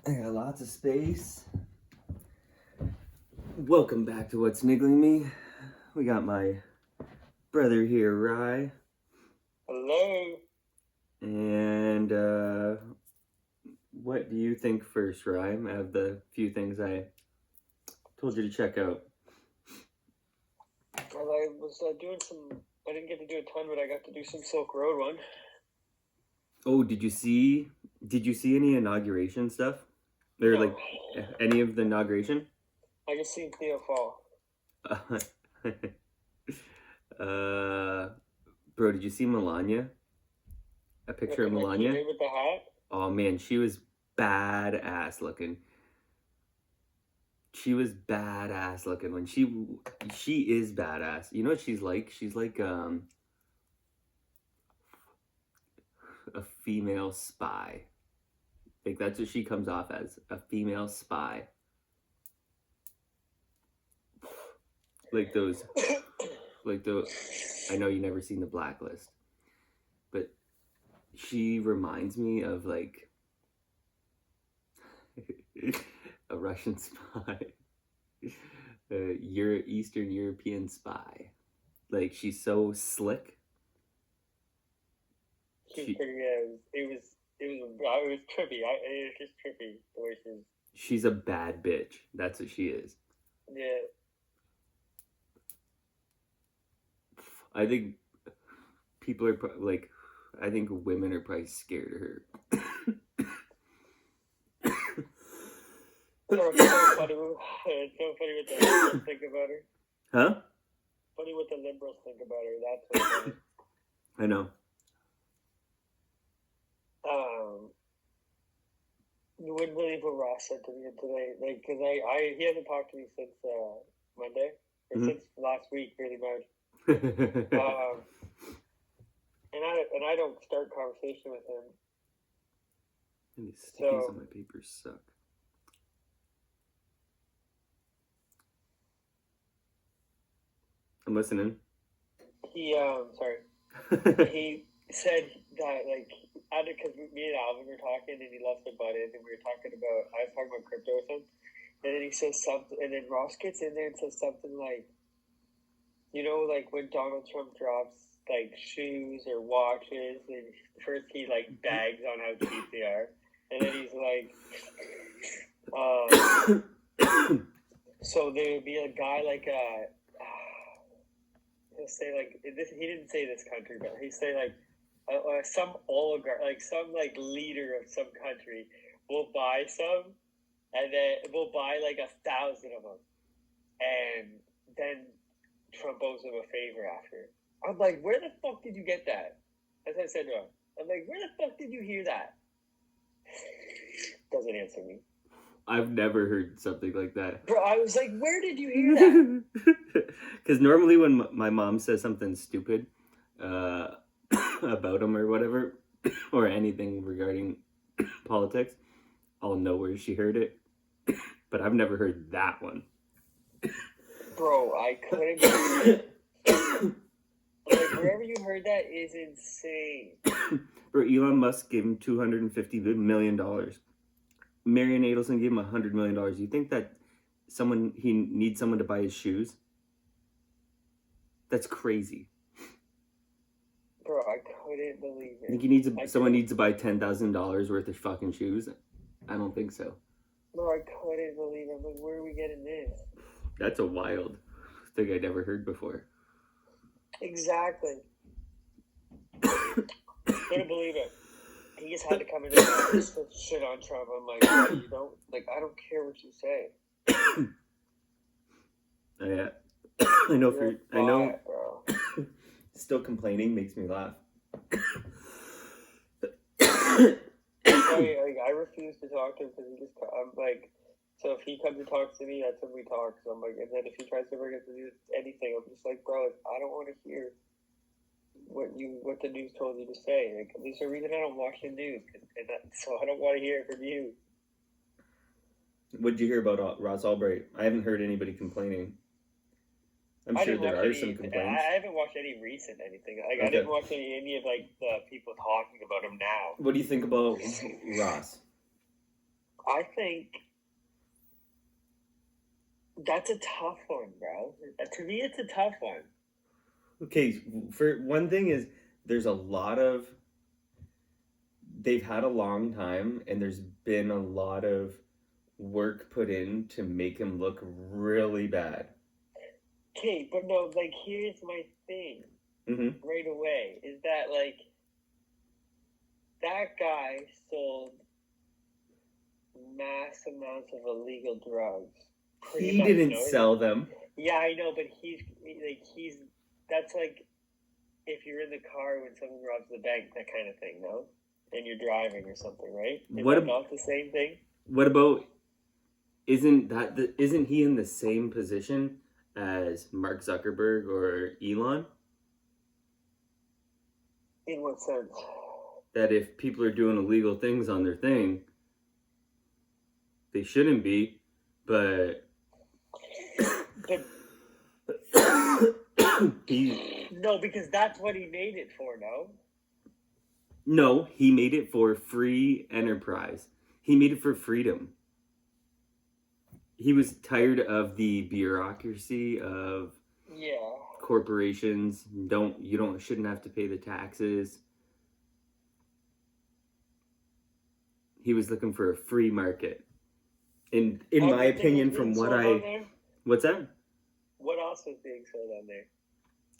I got lots of space. Welcome back to What's Niggling Me. We got my brother here, Rye. Hello. And what do you think first, Rye? I have the few things I told you to check out. Well, I was doing some. I didn't get to do a ton, but I got to do some Silk Road one. Oh, did you see any inauguration stuff? Or No. like any of the inauguration? I just seen Theo fall. Bro, did you see Melania? A picture of Melania? Like with the hat? Oh man, she was badass looking. She was badass looking when she is badass. You know what she's like? She's like a female spy. Like that's what she comes off as, a female spy. Like those I know you never seen The Blacklist, but she reminds me of like a Russian spy, Eastern European spy. Like she's so slick. It was trippy. It was just trippy the way she's a bad bitch. That's what she is. Yeah. I think people are like, I think women are probably scared of her. It's so funny what the liberals think about her. Huh? Funny what the liberals think about her. That's what funny. I know. You wouldn't believe what Ross said to me today. Like, cause he hasn't talked to me since Monday, or since last week, pretty much. And I don't start conversation with him. And these stickies on my papers suck. I'm listening. He said that like because me and Alvin were talking and he loves to butt in and I was talking about crypto with him, and then he says something, and then Ross gets in there and says something like, you know, like when Donald Trump drops like shoes or watches, and first he like bags on how cheap they are, and then he's like, so there would be a guy like he'll say like this. He didn't say this country, but he say like some oligarch, like some like leader of some country, will buy some, and then we'll buy like 1,000 of them, and then Trump owes him a favor after. I'm like, where the fuck did you get that? As I said to him, I'm like, where the fuck did you hear that? Doesn't answer me. I've never heard something like that. Bro, I was like, where did you hear that? Because normally when my mom says something stupid about him or whatever, or anything regarding politics, I'll know where she heard it. But I've never heard that one. Bro, I couldn't believe it. Like, wherever you heard that is insane. Bro, Elon Musk gave him $250 million. Marion Adelson gave him $100 million. You think that he needs someone to buy his shoes? That's crazy. Bro, I couldn't believe it. I think someone needs to buy $10,000 worth of fucking shoes? I don't think so. Bro, I couldn't believe it. I'm like, where are we getting this? That's a wild thing I'd never heard before. Exactly. Couldn't believe it. He just had to come in and just shit on Trump. I'm like, oh, you don't, like, I don't care what you say. Yeah. I know bro. Still complaining makes me laugh. I refuse to talk to him because I'm like, so if he comes and talks to me, that's when we talk. So I'm like, and then if he tries to bring up anything, I'm just like, bro, I don't want to hear what the news told you to say. Like, there's a reason I don't watch the news, so I don't want to hear it from you. What did you hear about Ross Albright? I haven't heard anybody complaining. I'm sure there are some complaints. I haven't watched any recent anything. Like, okay. I didn't watch any of like the people talking about him now. What do you think about Ross? I think that's a tough one, bro. To me, it's a tough one. Okay, for one thing is there's a lot of they've had a long time and there's been a lot of work put in to make him look really bad. Okay, but no, like here's my thing right away is that like that guy sold mass amounts of illegal drugs. He didn't sell them. Yeah, I know, but he's that's like if you're in the car when someone robs the bank, that kind of thing, no? And you're driving or something, right? Is that not the same thing? What about isn't he in the same position as Mark Zuckerberg or Elon? In what sense? That if people are doing illegal things on their thing, they shouldn't be, but no, because that's what he made it for, no? No, he made it for free enterprise. He made it for freedom. He was tired of the bureaucracy of corporations. Shouldn't have to pay the taxes. He was looking for a free market. In my opinion, from what what's that? What else was being sold on there?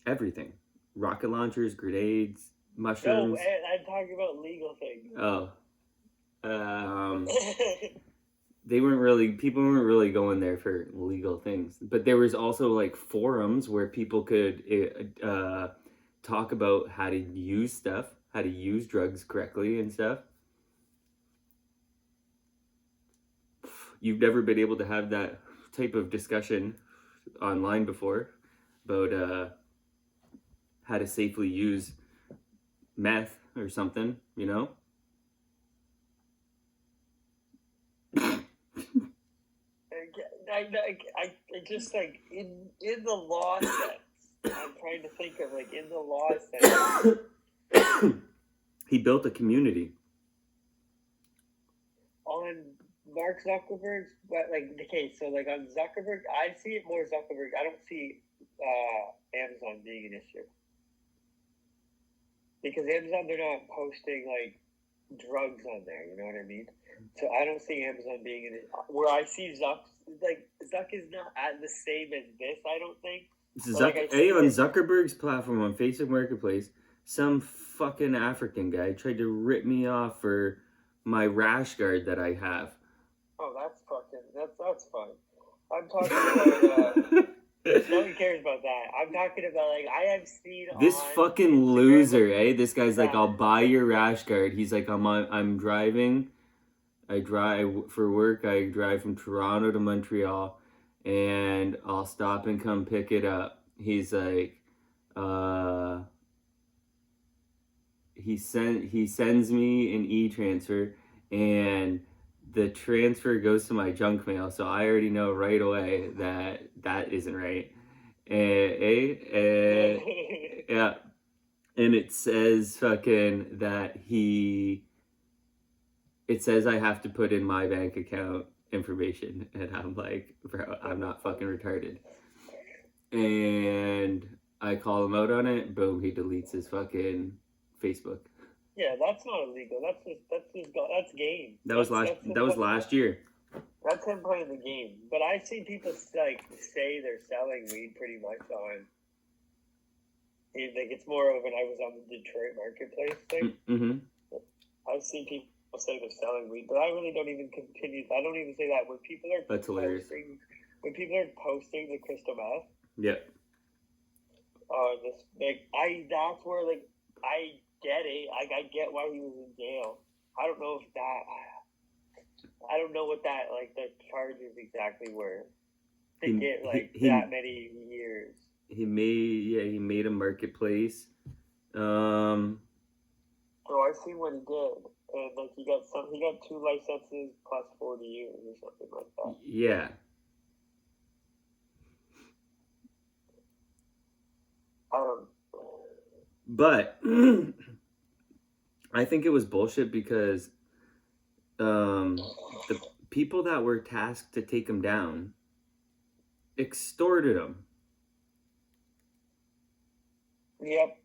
Everything. Rocket launchers, grenades, mushrooms. No, I'm talking about legal things. Oh. People weren't really going there for legal things. But there was also like forums where people could talk about how to use stuff, how to use drugs correctly and stuff. You've never been able to have that type of discussion online before about how to safely use meth or something, you know? I just like in the law sense. I'm trying to think of like in the law sense. He built a community. On Mark Zuckerberg's, but like okay, so like on Zuckerberg, I see it more Zuckerberg. I don't see Amazon being an issue because Amazon they're not posting like drugs on there. You know what I mean? So I don't see Amazon being in it. Where I see Zuck is not at the same as this. I don't think. On Zuckerberg's platform on Facebook Marketplace, some fucking African guy tried to rip me off for my rash guard that I have. Oh, that's fine. I'm talking about. No one cares about that. I'm talking about like I have seen this fucking Instagram, loser, eh? This guy's like, I'll buy your rash guard. He's like, I'm driving. I drive for work. I drive from Toronto to Montreal, and I'll stop and come pick it up. He's like, he sends me an e-transfer, and the transfer goes to my junk mail. So I already know right away that isn't right. Yeah, and it says fucking that it says I have to put in my bank account information, and I'm like, bro, I'm not fucking retarded. And I call him out on it. Boom, he deletes his fucking Facebook. Yeah, that's not illegal. That's game. That was last year. That's him playing the game. But I've seen people like say they're selling weed pretty much on. Like it's more of when I was on the Detroit marketplace thing. Mm-hmm. I've seen people say they're selling weed, but I really don't even continue. I don't even say that when people are that's hilarious. When people are posting the crystal meth. Yeah. That's where like I get it. I get why he was in jail. I don't know if that. I don't know what that like the charges exactly were to get like that many years. He made a marketplace. So I've seen what he did, and like he got 2 licenses plus 40 years or something like that. Yeah. But I think it was bullshit because the people that were tasked to take him down extorted him. Yep.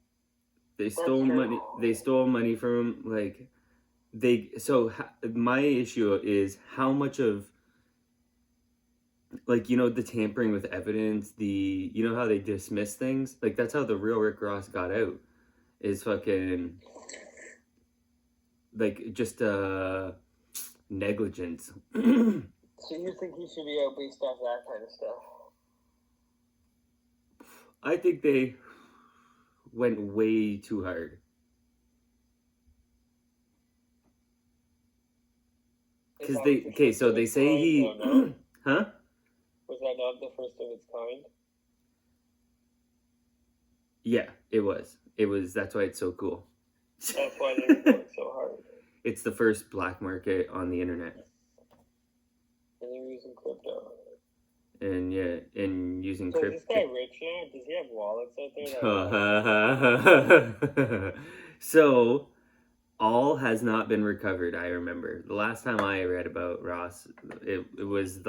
They stole money. They stole money from him. My issue is how much of, the tampering with evidence, how they dismiss things. That's how the real Rick Ross got out. Is fucking just negligence. So you think he should be out based off that kind of stuff? I think they went way too hard. Because they say he, huh? Was that not the first of its kind? Yeah, it was. That's why it's so cool. That's why they were going so hard. It's the first black market on the internet. And they're using crypto. And using crypto. Is this guy rich now? Does he have wallets out there? So, all has not been recovered, I remember. The last time I read about Ross, it was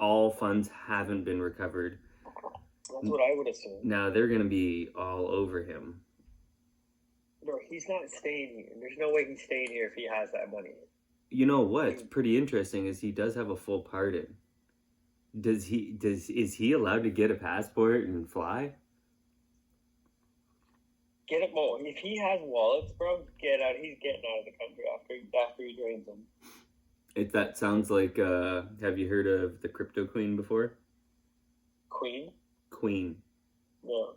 all funds haven't been recovered. That's what I would assume. Now, they're going to be all over him. No, he's not staying here. There's no way he's staying here if he has that money. You know what's pretty interesting is he does have a full pardon. Is he allowed to get a passport and fly? Get it, Mo. If he has wallets, bro, get out. He's getting out of the country after he drains them. That sounds like. Have you heard of the crypto queen before? Queen. Yeah.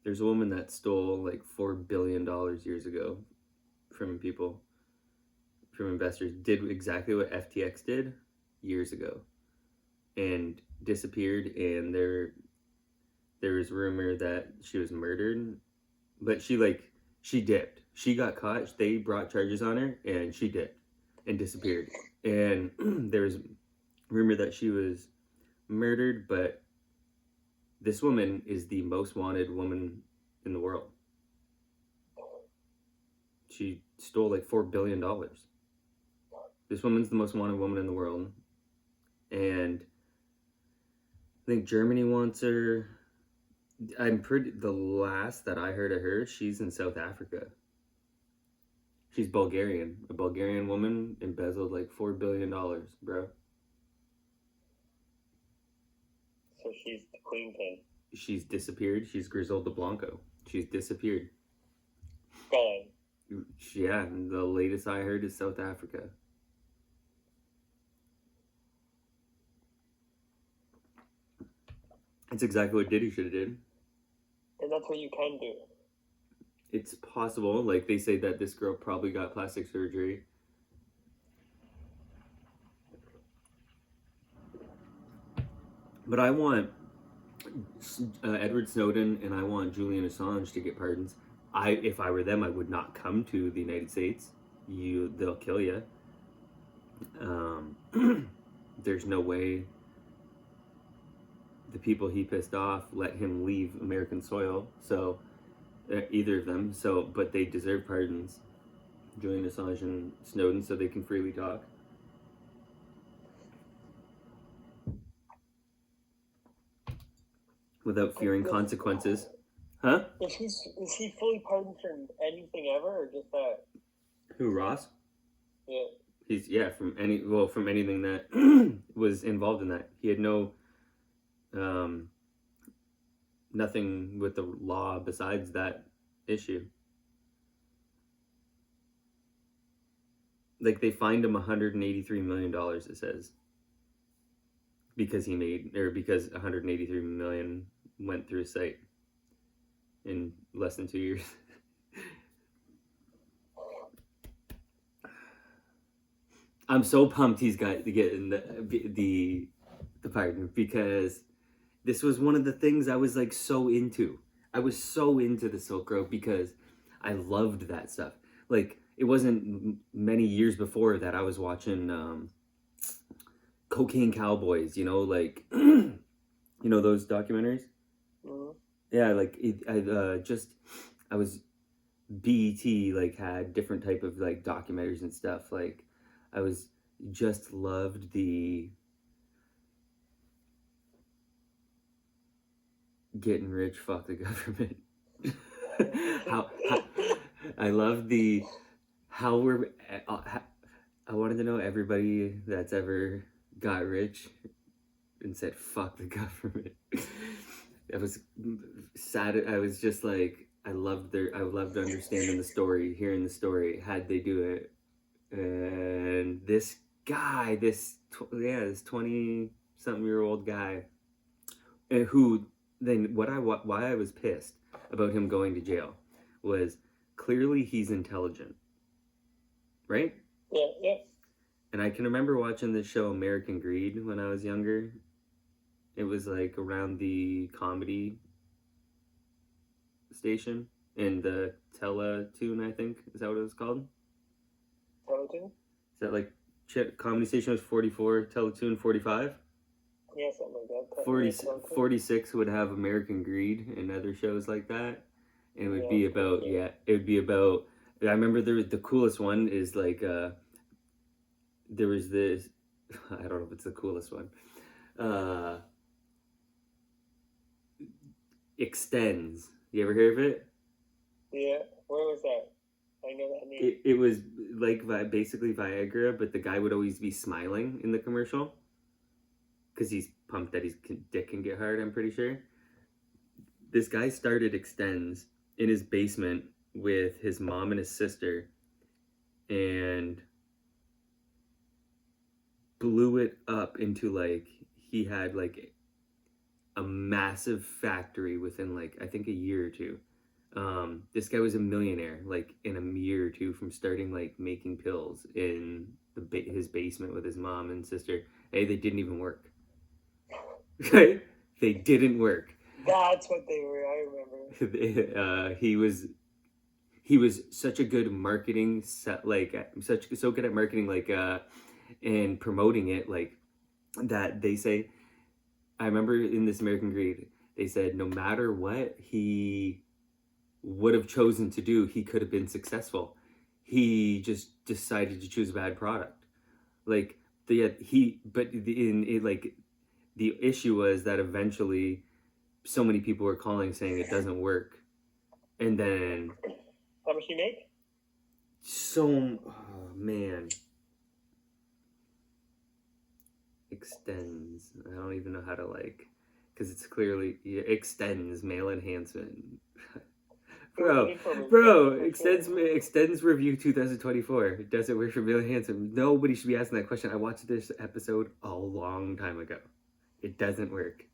There's a woman that stole $4 billion years ago from people, from investors. Did exactly what FTX did years ago, and disappeared. And there was rumor that she was murdered. But she dipped. She got caught. They brought charges on her, and she dipped and disappeared. And there was rumor that she was murdered, but this woman is the most wanted woman in the world. She stole $4 billion. This woman's the most wanted woman in the world. And I think Germany wants her. The last that I heard of her, she's in South Africa. She's Bulgarian. A Bulgarian woman embezzled $4 billion, bro. So she's the queen thing. She's disappeared. She's Griselda Blanco. She's disappeared. Gone. Yeah, the latest I heard is South Africa. It's exactly what Diddy should have did. And that's what you can do. It's possible. They say that this girl probably got plastic surgery. But I want Edward Snowden and I want Julian Assange to get pardons. If I were them, I would not come to the United States. They'll kill you. There's no way the people he pissed off let him leave American soil. So either of them. But they deserve pardons, Julian Assange and Snowden, so they can freely talk. Without fearing consequences. Huh? Is he fully pardoned from anything ever, or just that? Who, Ross? Yeah. He's from anything that was involved in that. He had nothing with the law besides that ation. They fined him $183 million, it says. Because because 183 million went through his site in less than 2 years. I'm so pumped he's got to get in the pardon, because this was one of the things I was so into. I was so into the Silk Road because I loved that stuff. It wasn't many years before that I was watching Cocaine Cowboys, those documentaries. Mm-hmm. Yeah, I was BET like had different type of like documentaries and stuff. Like I was just loved the getting rich, fuck the government. how I love the how we're. I wanted to know everybody that's ever got rich and said fuck the government. I was sad. I was just like I loved understanding the story, hearing the story. How'd they do it? And this guy, this 20-something-year-old guy, and who then why I was pissed about him going to jail was clearly he's intelligent, right? Yeah. And I can remember watching the show American Greed when I was younger. It was like around the comedy station in the Teletoon, I think. Is that what it was called? Teletoon? Is that like comedy station was 44, Teletoon 45? Yeah, something like that. 46 would have American Greed and other shows like that. And it would Yeah, be about, yeah. it would be about, I remember the coolest one is like, there was this, I don't know if it's the coolest one. Extends. You ever hear of it? Yeah, where was that? I know that name. It was like basically Viagra, but the guy would always be smiling in the commercial because he's pumped that his dick can get hard. I'm pretty sure. This guy started Extends in his basement with his mom and his sister, and blew it up into like he had like a massive factory within like I think a year or two. This guy was a millionaire like in a year or two from starting like making pills in his basement with his mom and sister. Hey, they didn't even work. Right? They didn't work. That's what they were. I remember. He was such a good marketing set, like so good at marketing, like and promoting it, like that they say. I remember in this American Greed, they said no matter what he would have chosen to do, he could have been successful. He just decided to choose a bad product. Like like the issue was that eventually so many people were calling saying it doesn't work, and then how much you make? Oh man, Extends. I don't even know how to like, because it's clearly extends male enhancement. Bro, extends review 2024. Does it work for male enhancement? Nobody should be asking that question. I watched this episode a long time ago. It doesn't work.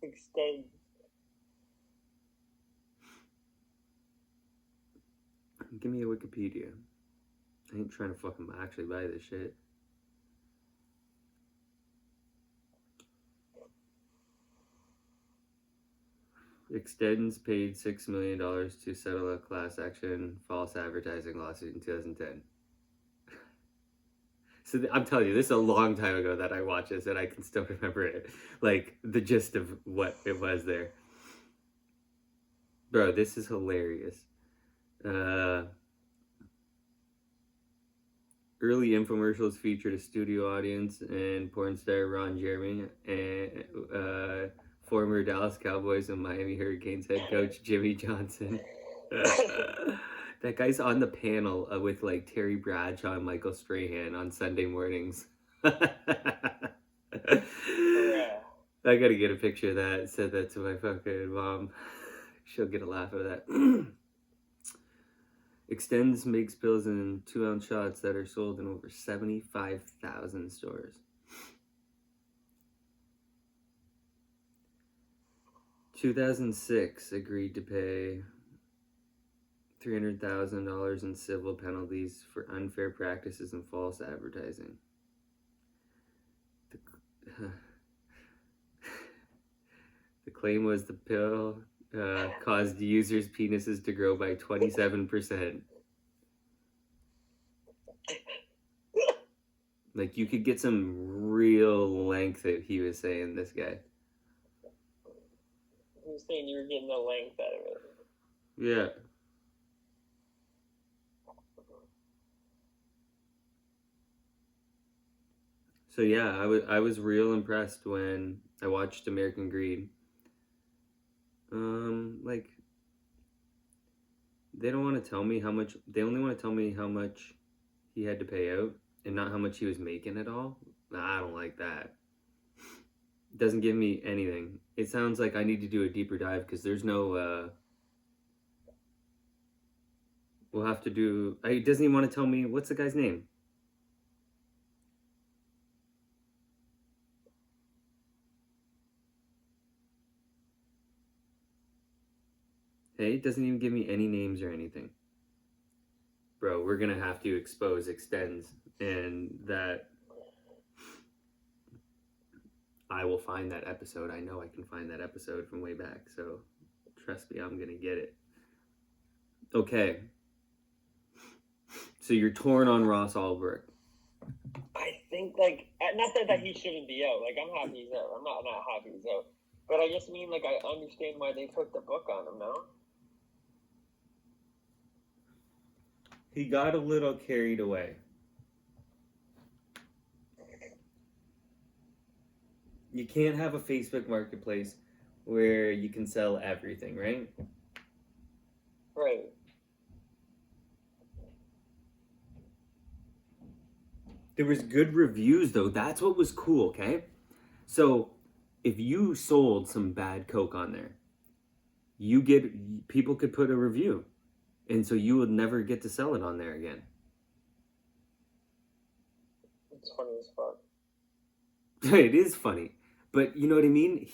Extend. Give me a Wikipedia. I ain't trying to fucking actually buy this shit. Extends paid $6 million to settle a class action false advertising lawsuit in 2010. So I'm telling you, this is a long time ago that I watched this, and I can still remember it, like the gist of what it was there. Bro, this is hilarious. Early infomercials featured a studio audience and porn star Ron Jeremy and former Dallas Cowboys and Miami Hurricanes head coach Jimmy Johnson. That guy's on the panel with like Terry Bradshaw and Michael Strahan on Sunday mornings. I gotta get a picture of that. Said that to my fucking mom. She'll get a laugh out of that. Extends makes pills in 2-ounce shots that are sold in over 75,000 stores. 2006 agreed to pay $300,000 in civil penalties for unfair practices and false advertising. The claim was the pill caused users' penises to grow by 27%. Like, you could get some real length that he was saying, this guy. You're saying you were getting the length out of it. Yeah. So yeah, I was real impressed when I watched American Greed. Like they don't want to tell me how much. They only want to tell me how much he had to pay out, and not how much he was making at all. Nah, I don't like that. It doesn't give me anything. It sounds like I need to do a deeper dive because there's no. We'll have to do. It doesn't even want to tell me what's the guy's name. Hey, it doesn't even give me any names or anything. Bro, we're gonna have to expose Extends, and that I will find that episode. I know I can find that episode from way back, so trust me, I'm gonna get it. Okay. So you're torn on Ross Ulbricht. I think, like, not that he shouldn't be out. Like, I'm happy he's out. I'm not happy he's out. But I just mean, like, I understand why they took the book on him, no? He got a little carried away. You can't have a Facebook marketplace where you can sell everything, right? Right. There was good reviews though. That's what was cool, okay? So if you sold some bad Coke on there, people could put a review. And so you would never get to sell it on there again. It's funny as fuck. It is funny. But you know what I mean?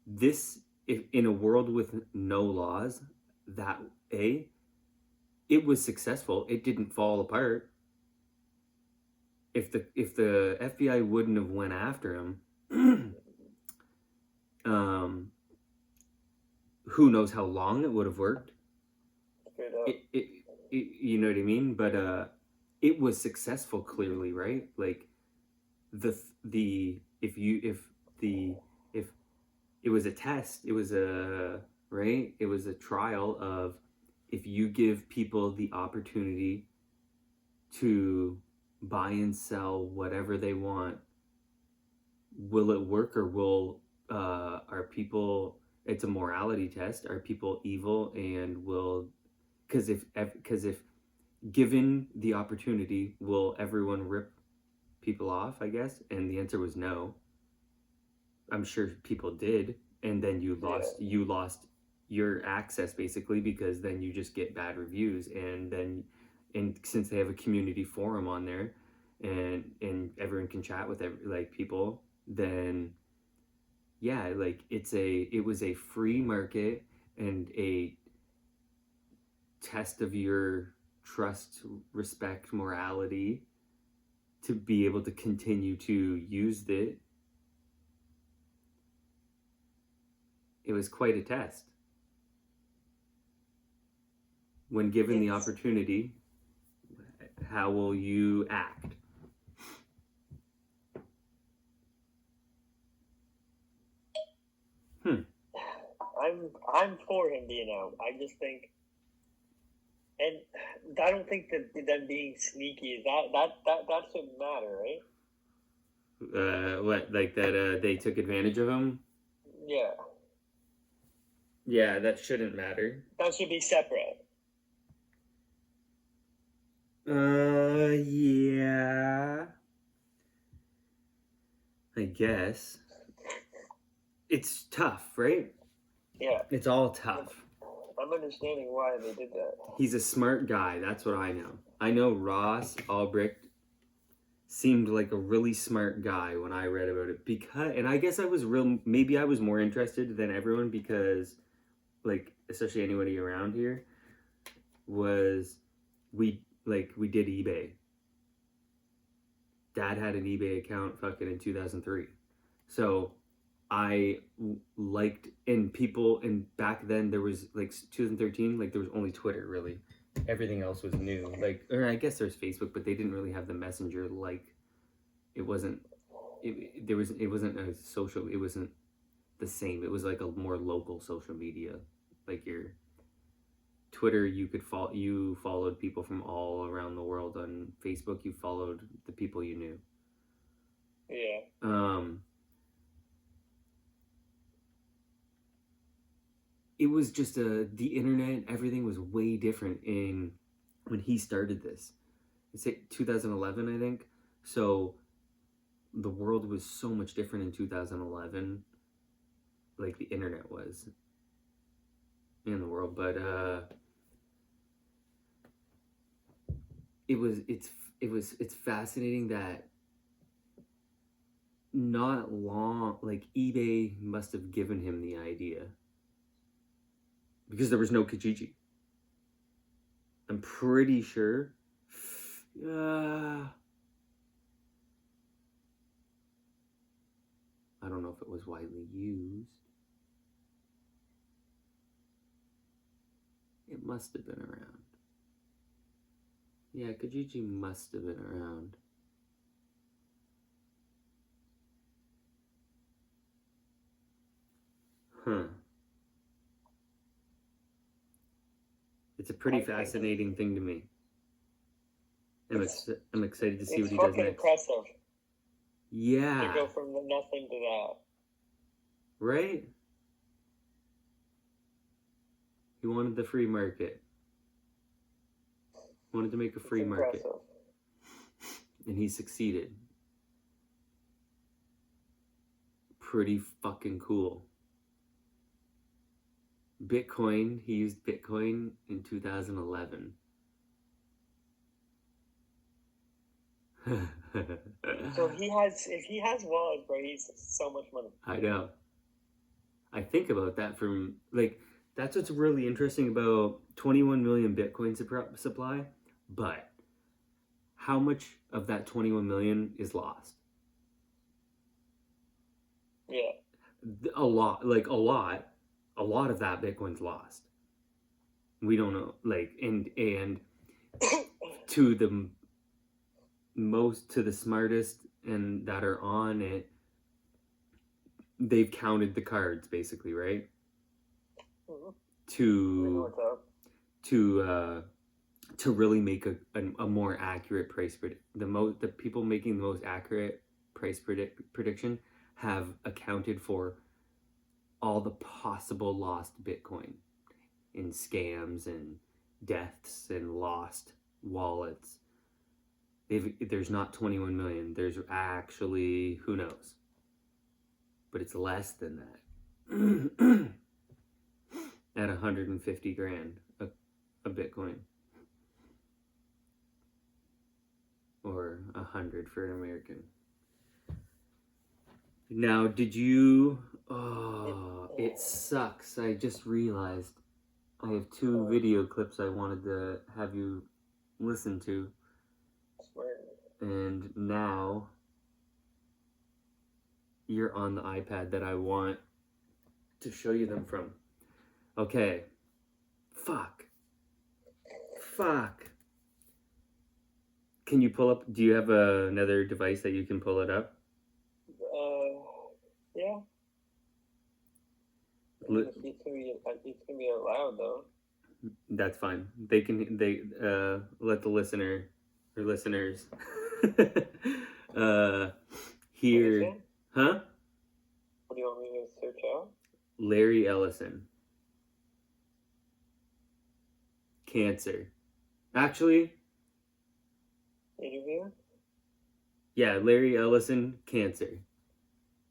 This, if in a world with no laws, it was successful. It didn't fall apart. If the FBI wouldn't have went after him, who knows how long it would have worked. You know what I mean? But it was successful, clearly, right? Like if it was a test, it was a trial of if you give people the opportunity to buy and sell whatever they want, will it work, or are people, it's a morality test, are people evil, and will, because if given the opportunity, will everyone rip people off, I guess? And the answer was no. I'm sure people did, and then you lost your access basically, because then you just get bad reviews, and since they have a community forum on there, and everyone can chat with people, then yeah, like it was a free market and a test of your trust, respect, morality to be able to continue to use it. It was quite a test. When given the opportunity, how will you act? I'm for him being out. I just think, and I don't think that them being sneaky, that shouldn't matter, right? What, like that they took advantage of him? Yeah. Yeah, that shouldn't matter. That should be separate. Yeah. I guess. It's tough, right? Yeah. It's all tough. I'm understanding why they did that. He's a smart guy, that's what I know. I know Ross Ulbricht seemed like a really smart guy when I read about it, and I guess maybe I was more interested than everyone, because like, especially anybody around here, was we did eBay. Dad had an eBay account fucking in 2003. So I liked, and back then there was, like, 2013, like, there was only Twitter, really. Everything else was new. Like, or I guess there's Facebook, but they didn't really have the messenger, like, it wasn't it wasn't a social. It wasn't the same. It was like a more local social media, like your Twitter. You followed people from all around the world. On Facebook, you followed the people you knew. Yeah. It was just the internet. Everything was way different in when he started this. It's like 2011, I think. So the world was so much different in 2011, like the internet was in the world. But it's fascinating that not long, like eBay must have given him the idea because there was no Kijiji. I'm pretty sure. I don't know if it was widely used. It must have been around. Yeah, Kijiji must have been around. Huh. It's a pretty fascinating thing to me. I'm excited to see what he does next. Impressive. Yeah. To go from nothing to that. Right? He wanted the free market. Wanted to make a free market. And he succeeded. Pretty fucking cool. Bitcoin, he used Bitcoin in 2011. So if he has wallets, bro, he's so much money. I know. I think about that from, like, that's what's really interesting about 21 million Bitcoin supply, but how much of that 21 million is lost? Yeah. A lot of that Bitcoin's lost. We don't know, like, and to the smartest and that are on it, they've counted the cards basically, right? Mm-hmm. To really make a more accurate price the people making the most accurate price prediction have accounted for all the possible lost Bitcoin in scams and deaths and lost wallets. There's not 21 million. There's actually, who knows? But it's less than that. At 150 grand a Bitcoin. Or 100 for an American. Now, did you... Oh, it sucks. I just realized I have 2 video clips I wanted to have you listen to. And now you're on the iPad that I want to show you them from. Okay. Fuck. Can you pull up? Do you have another device that you can pull it up? Yeah. It's gonna be loud though. That's fine. They let the listeners hear. Huh? What do you want me to search out? Larry Ellison. Cancer. Actually. Interview? Yeah, Larry Ellison, cancer.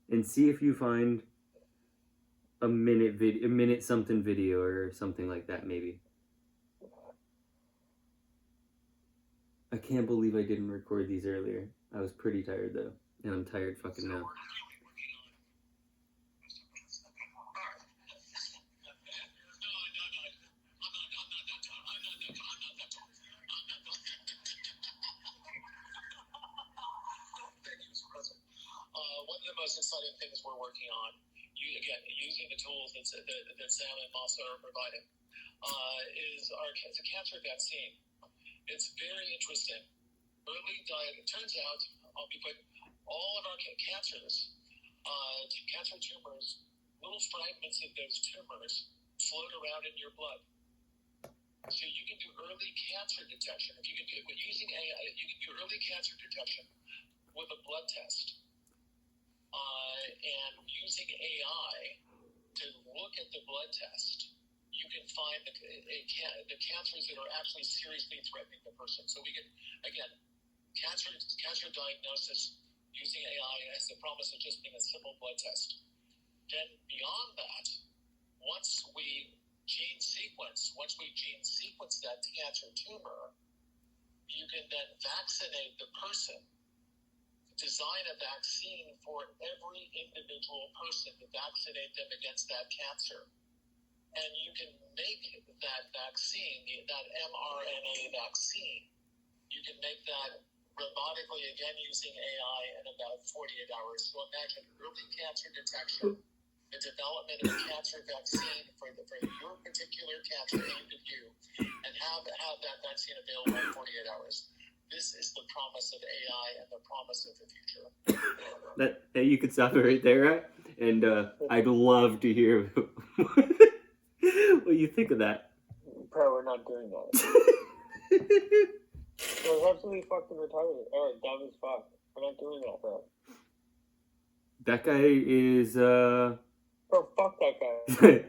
And see if you find a minute something video or something like that, maybe. I can't believe I didn't record these earlier. I was pretty tired though, and I'm tired fucking now. One of the most exciting things we're working on, using the tools that Sam and Masa are providing, is a cancer vaccine. It's very interesting. Early diet. It turns out, I'll be quick. all of our cancers, cancer tumors, little fragments of those tumors float around in your blood. So you can do early cancer detection. If you can do it using AI, you can do early cancer detection with a blood test. And using AI to look at the blood test, you can find the cancers that are actually seriously threatening the person. So we can, again, cancer diagnosis using AI has the promise of just being a simple blood test. Then beyond that, once we gene sequence that cancer tumor, you can then vaccinate the person, design a vaccine for every individual person to vaccinate them against that cancer. And you can make that vaccine, that mRNA vaccine, you can make that robotically, again, using AI in about 48 hours. So imagine early cancer detection, the development of a cancer vaccine for your particular cancer aimed at you, and have that vaccine available in 48 hours. This is the promise of AI and the promise of the future. That you could stop it right there, right? And I'd love to hear what you think of that. Bro, we're not doing that. We're absolutely fucking retarded. Or dumb as fuck. We're not doing that, bro. That guy is Bro, fuck that guy.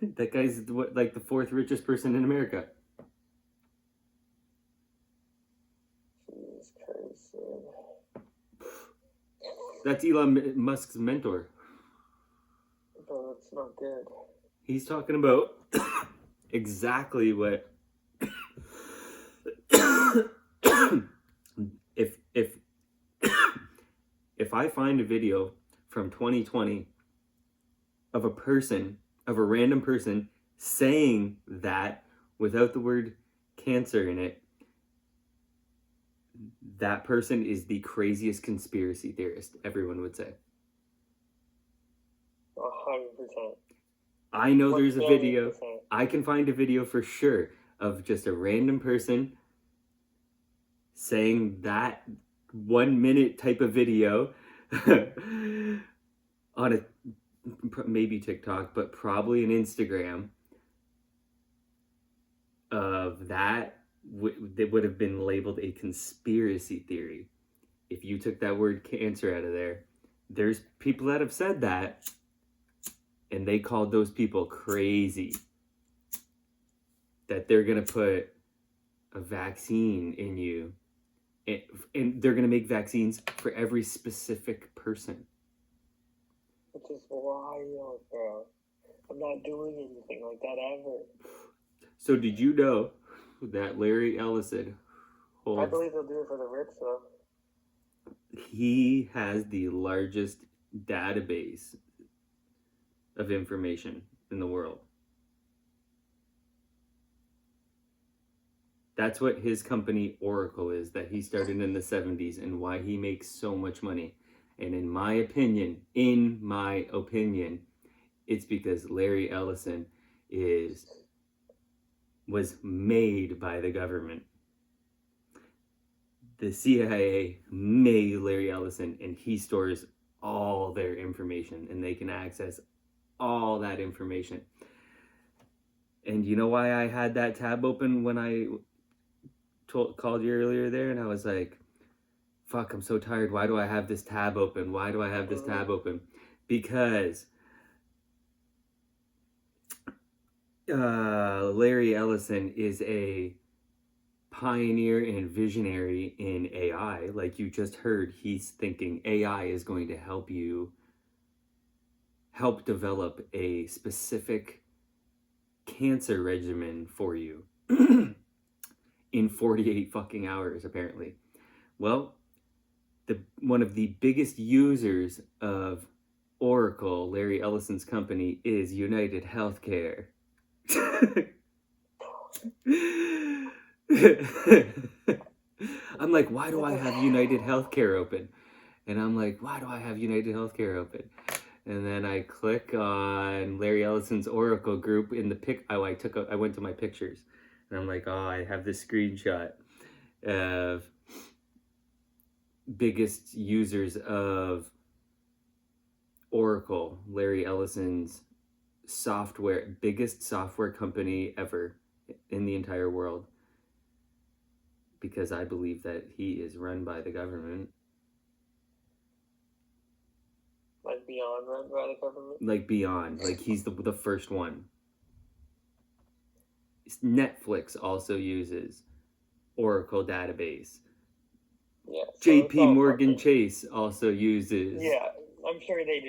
that guy's like the 4th richest person in America. Jesus Christ, man. That's Elon Musk's mentor. Bro, that's not good. He's talking about exactly what if I find a video from 2020 of a random person saying that without the word cancer in it, that person is the craziest conspiracy theorist, everyone would say. 100%. I know there's a video. 1,000,000%. I can find a video for sure of just a random person saying that 1 minute type of video on a maybe TikTok, but probably an Instagram of that would have been labeled a conspiracy theory. If you took that word cancer out of there, there's people that have said that, and they called those people crazy. That they're going to put a vaccine in you, and they're going to make vaccines for every specific person. Which is wild, bro. I'm not doing anything like that ever. So did you know that Larry Ellison holds... I believe they'll do it for the rich, though. He has the largest database of information in the world. That's what his company Oracle is, that he started in the 70s, and why he makes so much money. And in my opinion, it's because Larry Ellison was made by the government. The CIA made Larry Ellison, and he stores all their information, and they can access all that information. And you know why I had that tab open when I called you earlier there? And I was like, fuck, I'm so tired. Why do I have this tab open? Because Larry Ellison is a pioneer and visionary in AI. Like you just heard, he's thinking AI is going to help develop a specific cancer regimen for you in 48 fucking hours, apparently. Well, one of the biggest users of Oracle, Larry Ellison's company, is United Healthcare. I'm like, why do I have United Healthcare open? And I'm like, why do I have United Healthcare open? And then I click on Larry Ellison's Oracle group in the I went to my pictures, and I'm like, oh, I have this screenshot of biggest users of Oracle, Larry Ellison's biggest software company ever in the entire world, because I believe that he is run by the government. Like beyond run by the government? Like beyond. Like he's the first one. Netflix also uses Oracle database. Yeah. So JP Morgan Chase also uses Yeah, I'm sure they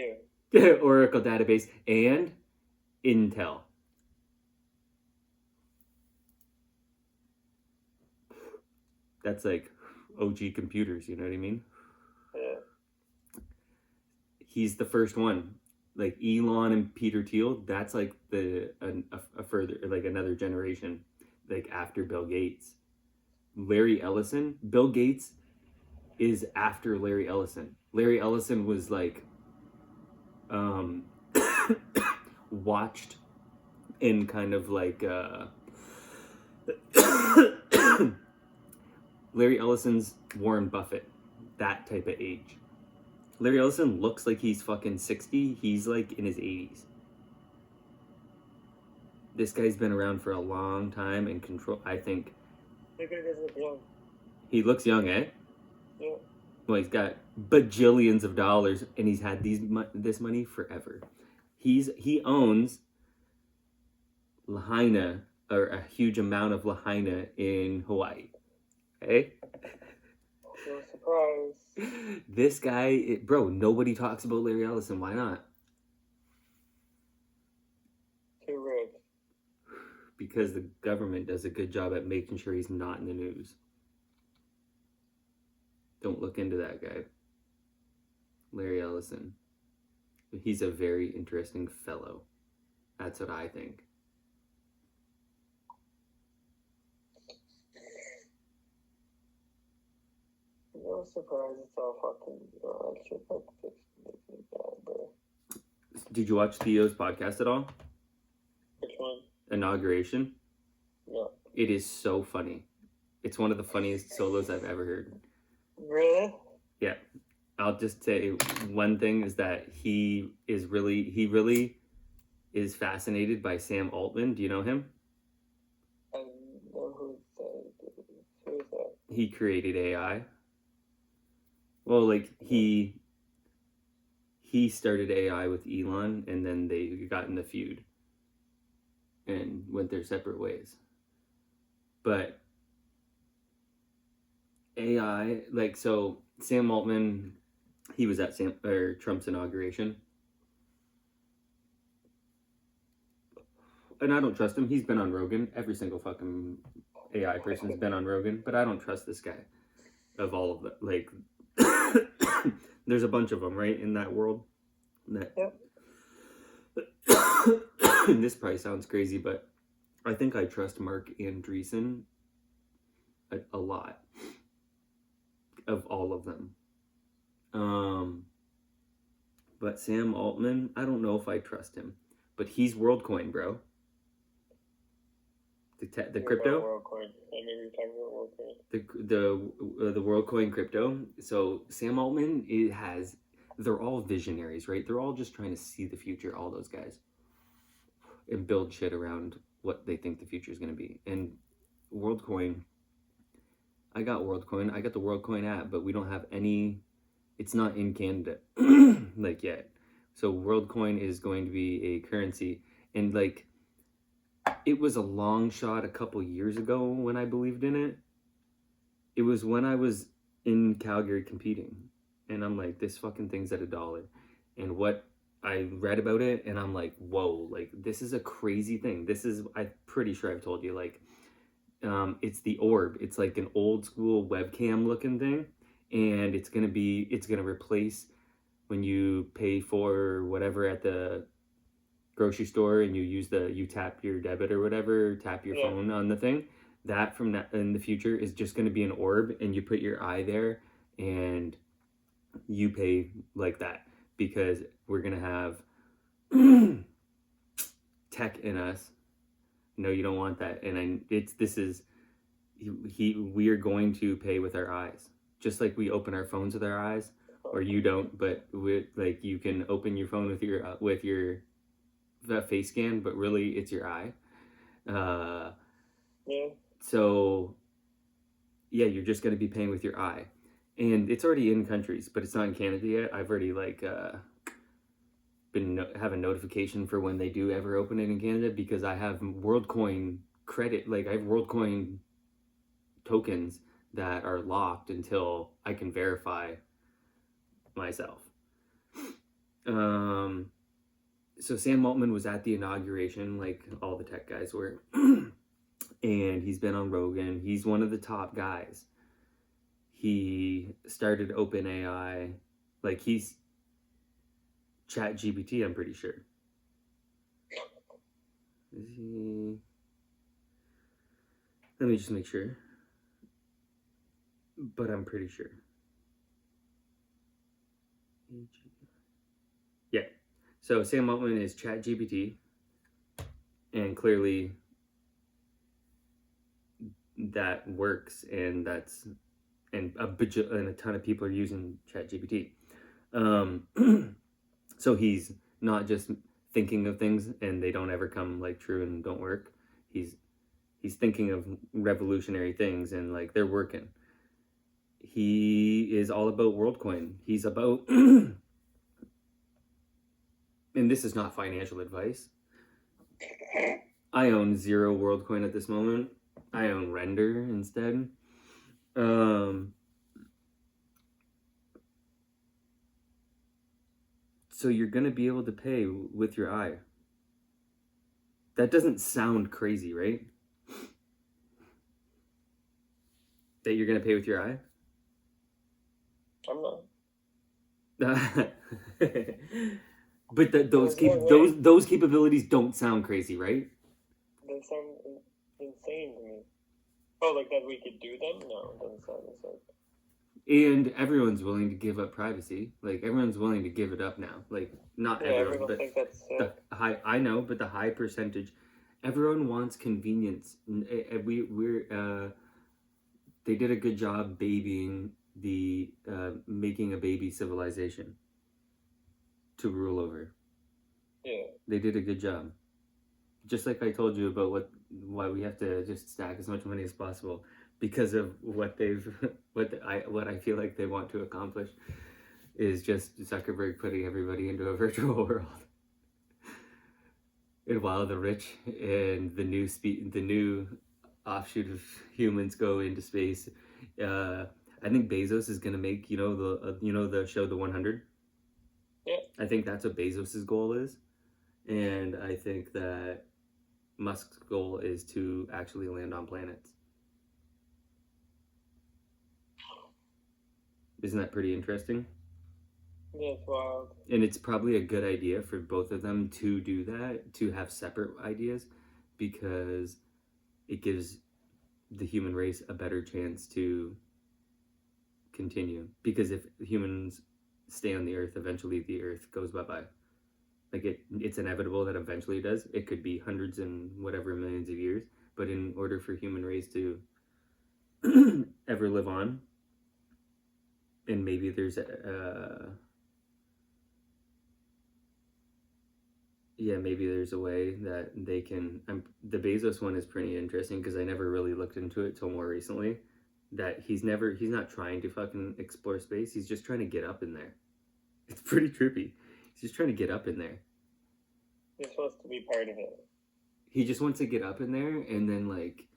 do. Oracle database, and Intel. That's like OG computers, you know what I mean? Yeah. He's the first one. Like Elon and Peter Thiel, that's like a further, like another generation, like after Bill Gates. Larry Ellison, Bill Gates is after Larry Ellison. Larry Ellison was like watched in kind of like Larry Ellison's Warren Buffett, that type of age. Larry Ellison looks like he's fucking 60. He's like in his 80s. This guy's been around for a long time and control. I think Look at this young. he looks young, eh? Yeah. Well, he's got bajillions of dollars, and he's had this money forever. He owns Lahaina, or a huge amount of Lahaina in Hawaii. Hey, No surprise. this guy, bro. Nobody talks about Larry Ellison. Why not? Too rich. Because the government does a good job at making sure he's not in the news. Don't look into that guy. Larry Ellison. He's a very interesting fellow. That's what I think. No surprise, it's all fucking extra fucking bad, bro. Did you watch Theo's podcast at all? Which one? Inauguration? No. It is so funny. It's one of the funniest solos I've ever heard. Really? Yeah. I'll just say one thing is that he really is fascinated by Sam Altman. Do you know him? I know who's that. Who is that? He created AI. Well, like he started AI with Elon, and then they got in the feud and went their separate ways. But AI, like, so Sam Altman, he was at Trump's inauguration. And I don't trust him. He's been on Rogan. Every single fucking AI person's been on Rogan, but I don't trust this guy. Of all of them, like, there's a bunch of them, right, in that world. That. Yep. This probably sounds crazy, but I think I trust Mark Andreessen a lot. Of all of them. But Sam Altman, I don't know if I trust him. But he's WorldCoin, bro. The crypto. WorldCoin. I mean, you're talking about WorldCoin. The WorldCoin crypto. So Sam Altman, they're all visionaries, right? They're all just trying to see the future, all those guys, and build shit around what they think the future is going to be. And WorldCoin, I got WorldCoin. I got the WorldCoin app, but we don't have any. It's not in Canada, like, yet. So WorldCoin is going to be a currency, and like, it was a long shot a couple years ago when I believed in it. It was when I was in Calgary competing, and I'm like, this fucking thing's at $1. And what I read about it, and I'm like, whoa, like, this is a crazy thing. I'm pretty sure I've told you, like, it's the orb. It's like an old school webcam looking thing, and it's gonna replace when you pay for whatever at the grocery store, and you tap your debit or whatever, tap your phone on the thing. That from that in the future is just gonna be an orb, and you put your eye there, and you pay like that, because we're gonna have tech in us. No, you don't want that. And we are going to pay with our eyes. just like we open our phones with our eyes, or you don't, but like you can open your phone with your face scan, but really it's your eye. Yeah. So yeah, you're just going to be paying with your eye, and it's already in countries, but it's not in Canada yet. I've already been have a notification for when they do ever open it in Canada, because I have WorldCoin credit, like I have WorldCoin tokens that are locked until I can verify myself. So Sam Altman was at the inauguration, like all the tech guys were, and he's been on Rogan. He's one of the top guys. He started OpenAI, like he's ChatGPT, I'm pretty sure. Is he? Let me just make sure. But I'm pretty sure. Yeah. So Sam Altman is ChatGPT, and clearly that works, and that's and a ton of people are using ChatGPT. So he's not just thinking of things and they don't ever come like true and don't work. He's thinking of revolutionary things and like they're working. He is all about WorldCoin. He's about and this is not financial advice. I own 0 WorldCoin at this moment. I own Render instead. So you're going to be able to pay with your eye. That doesn't sound crazy, right? That you're going to pay with your eye? I'm not. But those capabilities don't sound crazy, right? They sound insane to me. Oh, like that we could do them? No, it doesn't sound insane. And everyone's willing to give up privacy. Like everyone's willing to give it up now. Like not everyone, but think that's the high. I know, but the high percentage. Everyone wants convenience. They did a good job babying the making a baby civilization to rule over. Yeah. They did a good job. Just like I told you about why we have to just stack as much money as possible, because of what I feel like they want to accomplish is just Zuckerberg putting everybody into a virtual world. And while the rich and the new offshoot of humans go into space, I think Bezos is gonna make the show The 100. Yeah. I think that's what Bezos's goal is, and I think that Musk's goal is to actually land on planets. Isn't that pretty interesting? Yeah, it's wild. And it's probably a good idea for both of them to do that, to have separate ideas, because it gives the human race a better chance to continue. Because if humans stay on the earth, eventually the earth goes bye-bye. Like it's inevitable that eventually it does. It could be hundreds and whatever millions of years, but in order for human race to ever live on, and maybe there's maybe there's a way that they can. The Bezos one is pretty interesting because I never really looked into it till more recently. That he's not trying to fucking explore space. He's just trying to get up in there. It's pretty trippy. He's just trying to get up in there. You're supposed to be part of it. He just wants to get up in there and then like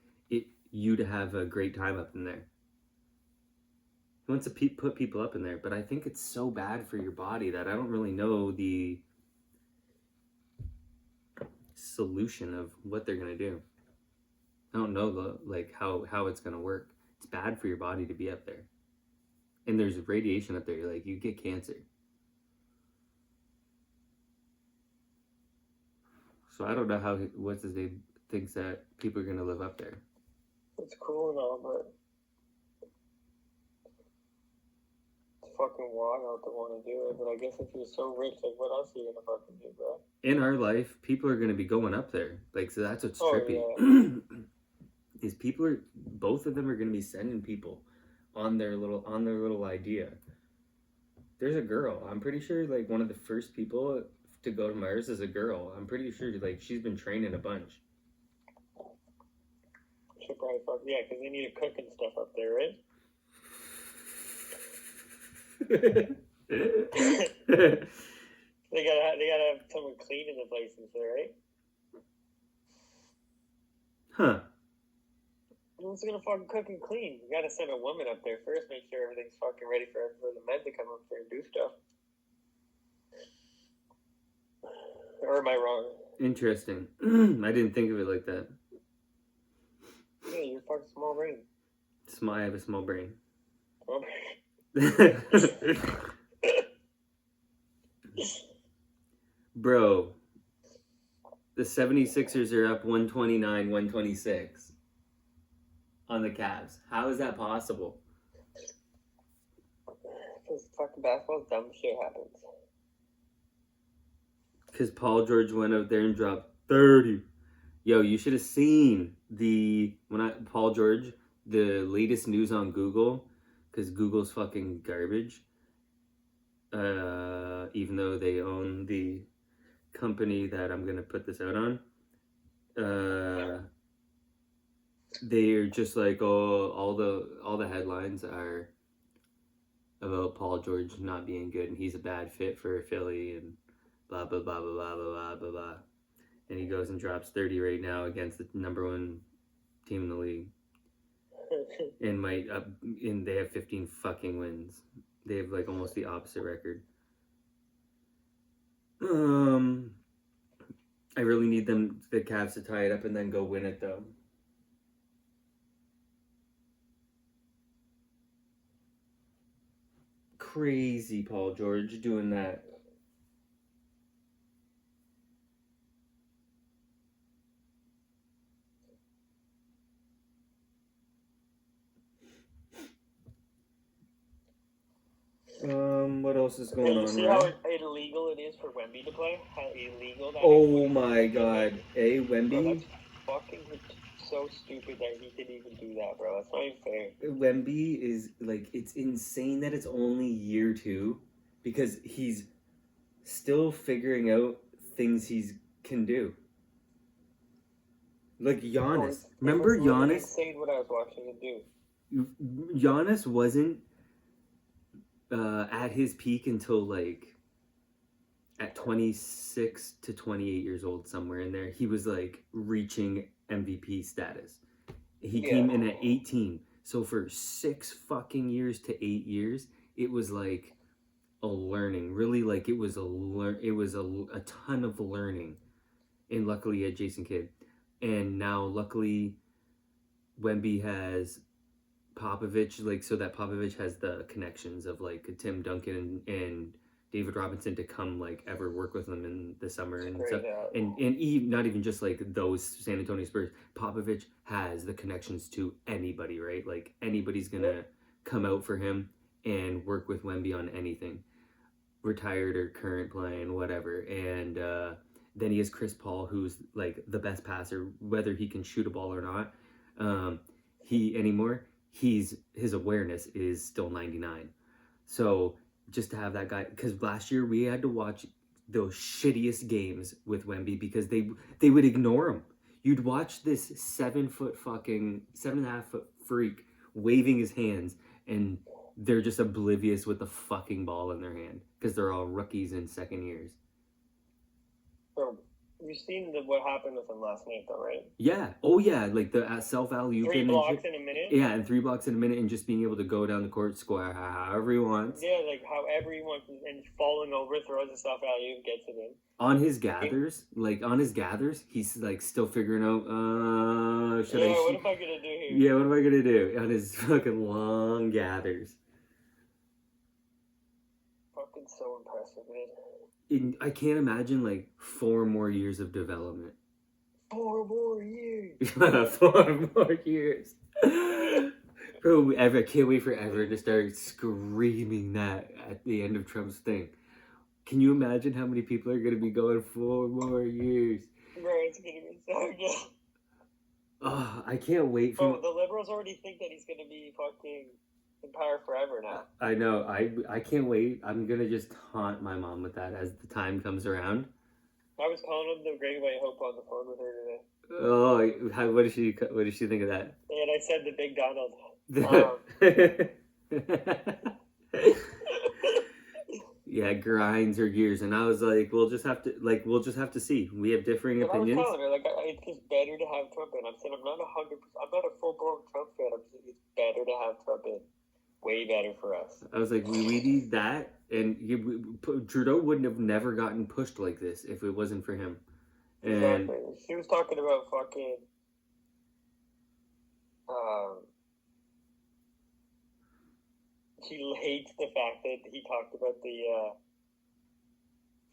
you to have a great time up in there. He wants to put people up in there, but I think it's so bad for your body that I don't really know the solution of what they're gonna do. I don't know how it's gonna work. It's bad for your body to be up there, and there's radiation up there. Like you get cancer. So I don't know how what's his name thinks that people are gonna live up there. It's cool and all, but it's fucking wild to want to do it. But I guess if you're so rich, like what else are you gonna fucking do, bro? In our life, people are gonna be going up there. Like so, that's what's trippy. Yeah. Is both of them are gonna be sending people on their little idea. There's a girl. I'm pretty sure like one of the first people to go to Mars is a girl. I'm pretty sure like she's been training a bunch. Should probably fuck yeah, because they need to cook and stuff up there, right? They gotta have someone cleaning the place and stuff, right? Huh. Who's gonna fucking cook and clean? You gotta send a woman up there first, make sure everything's fucking ready for the men to come up there and do stuff. Or am I wrong? Interesting. I didn't think of it like that. Yeah, you're fucking small brain. I have a small brain. Okay. Bro, the 76ers are up 129-126 on the Cavs. How is that possible? Because fucking basketball, dumb shit happens. Because Paul George went out there and dropped 30. Yo, you should have seen Paul George, the latest news on Google, because Google's fucking garbage. Even though they own the company that I'm gonna put this out on, they're just like, oh, all the headlines are about Paul George not being good and he's a bad fit for Philly and blah blah blah blah blah blah blah blah. And he goes and drops 30 right now against the number one team in the league, and they have 15 fucking wins. They have like almost the opposite record. I really need the Cavs to tie it up and then go win it though. Crazy Paul George doing that. What else is going on? You see how illegal it is for Wemby to play? How illegal that is? Oh my god. Wemby? Bro, that's fucking so stupid that he can even do that, bro. That's not even fair. Wemby is, like, it's insane that it's only year 2 because he's still figuring out things he can do. Like Giannis. Remember Giannis? Insane what I was watching him do. Giannis wasn't at his peak until like at 26 to 28 years old, somewhere in there. He was like reaching MVP status. He came in at 18. So for 6 fucking years to 8 years, it was like a learning. Really, like it was a ton of learning. And luckily he had Jason Kidd. And now luckily Wemby has Popovich, like, so that Popovich has the connections of like Tim Duncan and David Robinson to come like ever work with them in the summer and stuff. And not even just like those San Antonio Spurs. Popovich has the connections to anybody, right? Like anybody's gonna come out for him and work with Wemby on anything, retired or current, playing, whatever. And then he has Chris Paul, who's like the best passer, whether he can shoot a ball or not. His awareness is still 99. So just to have that guy, because last year we had to watch those shittiest games with Wemby because they would ignore him. You'd watch this 7.5 foot freak waving his hands, and they're just oblivious with the fucking ball in their hand because they're all rookies and second years. Bro, you've seen what happened with him last night, though, right? Yeah. Oh, yeah. Like the self-alley-oop. 3 blocks in a minute? Yeah, and 3 blocks in a minute and just being able to go down the court, square however he wants. Yeah, like however he wants, and falling over, throws the self-alley-oop, gets it in. On his gathers, he's like still figuring out, what am I going to do here? Yeah, what am I going to do? On his fucking long gathers. Fucking so impressive, man. I can't imagine like 4 more years of development. 4 more years. 4 more years. Bro, I can't wait forever to start screaming that at the end of Trump's thing. Can you imagine how many people are going to be going 4 more years? Bro, it's going to be so good. Oh, I can't wait for... Bro, the liberals already think that he's going to be fucking in power forever now. I know. I can't wait. I'm gonna just taunt my mom with that as the time comes around. I was calling him the Great White Hope on the phone with her today. Oh, what does she think of that? And I said the Big Donald. Yeah, grinds her gears, and I was like, we'll just have to see. We have differing But opinions. I was telling her, like, it's just better to have Trump in. I said, I'm not a full-blown Trump fan. I'm saying it's better to have Trump in. Way better for us. I was like, we need that, and Trudeau wouldn't have never gotten pushed like this if it wasn't for him. And exactly. She was talking about fucking. She hates the fact that he talked about the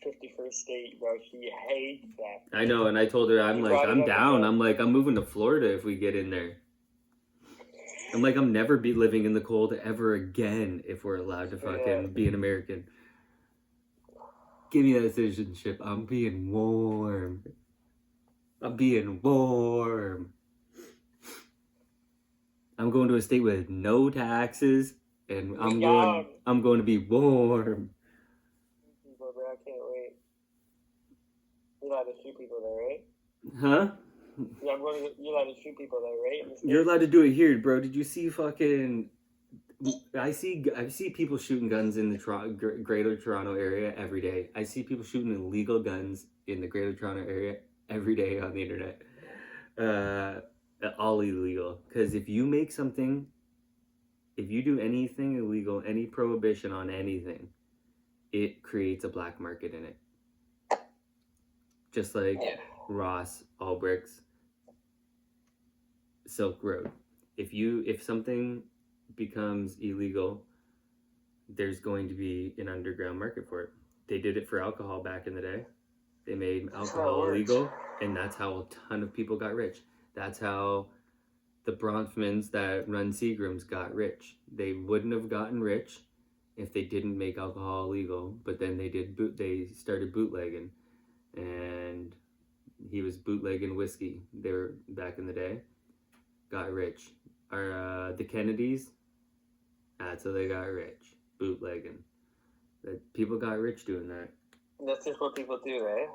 51st state, bro. She hates that. I know, and I told her, I'm down. I'm moving to Florida if we get in there. I'm like, I'm never be living in the cold ever again if we're allowed to fucking be an American. Give me that citizenship. I'm being warm. I'm going to a state with no taxes, and I'm going to be warm. I can't wait. You're allowed to shoot people there, right? Huh? Yeah, you're allowed to shoot people there, right? You're allowed to do it here, bro. Did you see fucking... I see people shooting guns in the Greater Toronto area every day. I see people shooting illegal guns in the Greater Toronto area every day on the internet. All illegal. Because if you do anything illegal, any prohibition on anything, it creates a black market in it. Just like Ross, Albrecht's, Silk Road. If something becomes illegal, there's going to be an underground market for it. They did it for alcohol back in the day. They made alcohol illegal, and that's how a ton of people got rich. That's how the Bronfmans that run Seagram's got rich. They wouldn't have gotten rich if they didn't make alcohol illegal, but then they started bootlegging, and he was bootlegging whiskey. They were back in the day, got rich. The Kennedys, that's how they got rich, bootlegging. That people got rich doing that. That's just what people do, right?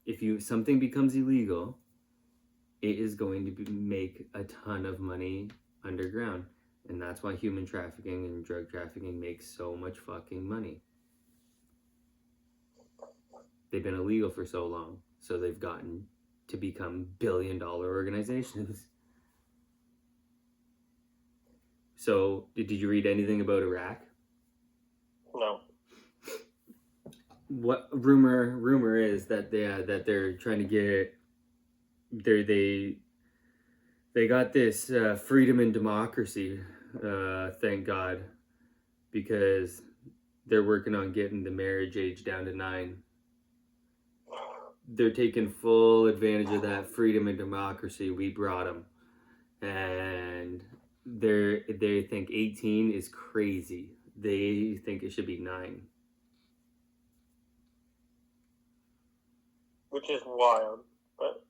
If something becomes illegal, it is going to make a ton of money underground. And that's why human trafficking and drug trafficking makes so much fucking money. They've been illegal for so long, so they've gotten to become billion-dollar organizations. So, did you read anything about Iraq? No. What rumor is that they're trying to get they got this freedom and democracy, thank God, because they're working on getting the marriage age down to 9. They're taking full advantage of that freedom and democracy we brought them, and they think 18 is crazy. They think it should be 9. Which is wild, but...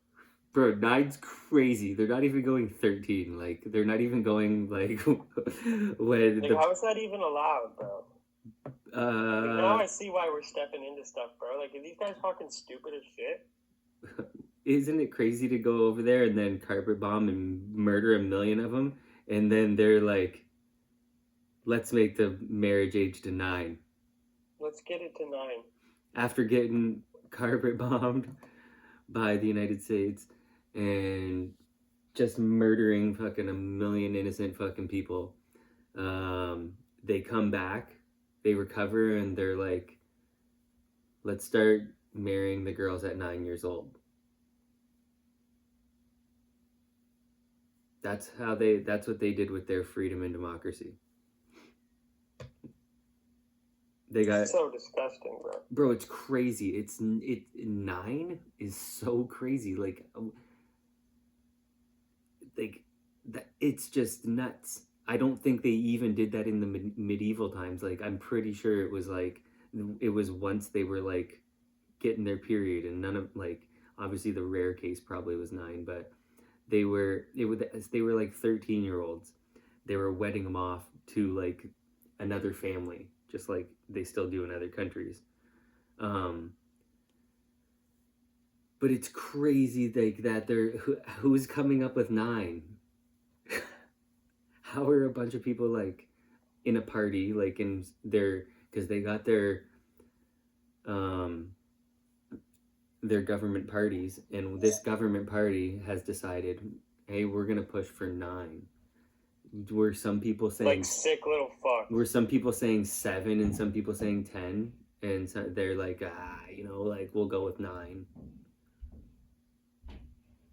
Bro, 9's crazy. They're not even going 13. Like, they're not even going, like, when... Like, how is that even allowed, bro? Like, now I see why we're stepping into stuff, bro. Like, are these guys fucking stupid as shit? Isn't it crazy to go over there and then carpet bomb and murder 1 million of them? And then they're like, let's make the marriage age to 9. Let's get it to 9. After getting carpet bombed by the United States and just murdering fucking 1 million innocent fucking people, they come back, they recover, and they're like, let's start marrying the girls at 9 years old. That's what they did with their freedom and democracy. They got so disgusting, bro. Bro, it's crazy. It's 9 is so crazy. Like that. It's just nuts. I don't think they even did that in the medieval times. Like, I'm pretty sure it was once they were like getting their period, and none of, like, obviously the rare case probably was 9, but they were like 13-year-olds. They were wedding them off to like another family, just like they still do in other countries. But it's crazy like that who's coming up with 9? How are a bunch of people like in a party, like in because they got their government parties, and this government party has decided, hey, we're gonna push for 9. Were some people saying like sick little fuck? Were some people saying 7 and some people saying 10, and so they're like, like we'll go with 9.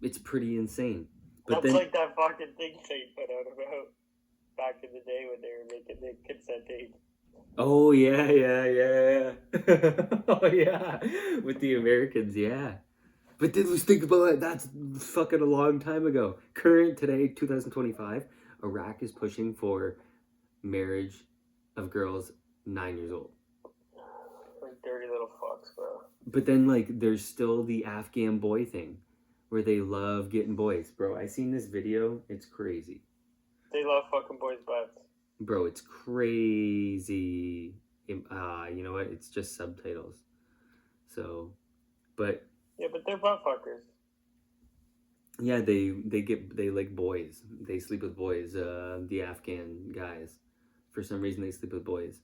It's pretty insane. But That's then, like that fucking thing they put out about back in the day when they were making the consent age. oh yeah. Oh yeah, with the Americans, yeah. But then let's think about it. That's fucking a long time ago. Current today, 2025, Iraq is pushing for marriage of girls 9 years old. Like dirty little fucks, bro. But then, like, there's still the Afghan boy thing, where they love getting boys, bro. I seen this video. It's crazy. They love fucking boys' butts. Bro, it's crazy. You know what? It's just subtitles. So, but yeah, but they're butt fuckers. Yeah, they like boys. They sleep with boys. The Afghan guys, for some reason, they sleep with boys.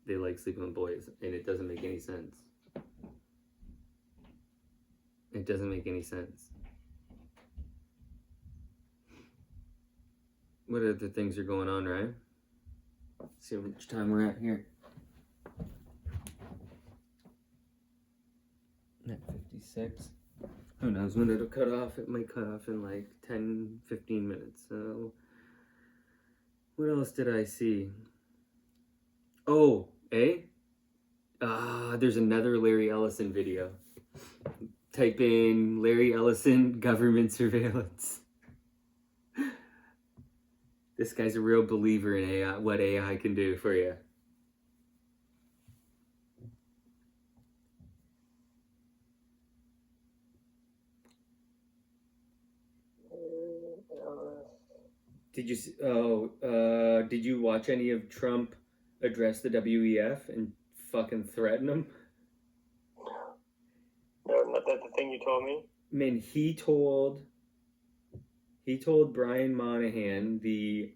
They like sleeping with boys, and it doesn't make any sense. It doesn't make any sense. What other things are going on, right? Let's see how much time we're at here. At 56. Who knows when it'll cut off? It might cut off in like 10, 15 minutes. So, what else did I see? Oh, there's another Larry Ellison video. Type in Larry Ellison government surveillance. This guy's a real believer in AI, what AI can do for you. Did you watch any of Trump address the WEF and fucking threaten them? No, not that the thing you told me. Man, he told Brian Moynihan, the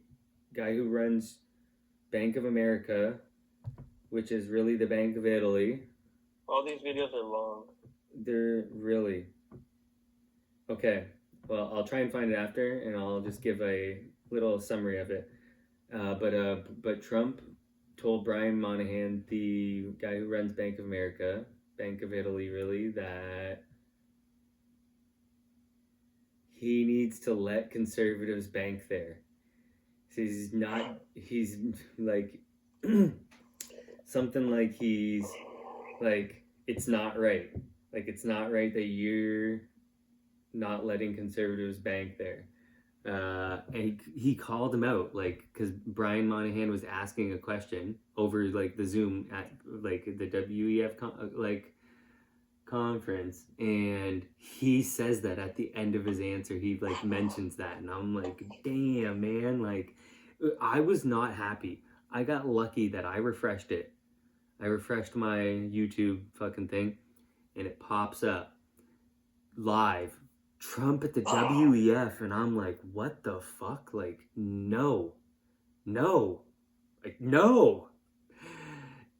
guy who runs Bank of America, which is really the Bank of Italy. All these videos are long. They're really okay. Well, I'll try and find it after, and I'll just give a little summary of it. But Trump told Brian Moynihan, the guy who runs Bank of America, Bank of Italy, really, that he needs to let conservatives bank there. So he's like, something like he's like, it's not right. Like, it's not right that you're not letting conservatives bank there. And he called him out, like, because Brian Moynihan was asking a question over like the Zoom at like the WEF conference, and he says that at the end of his answer, he like mentions that, and I'm like, damn, man, like, I was not happy. I got lucky that I refreshed it. I refreshed my YouTube fucking thing, and it pops up live. Trump at the WEF, and I'm like, what the fuck? Like, no. Like, no.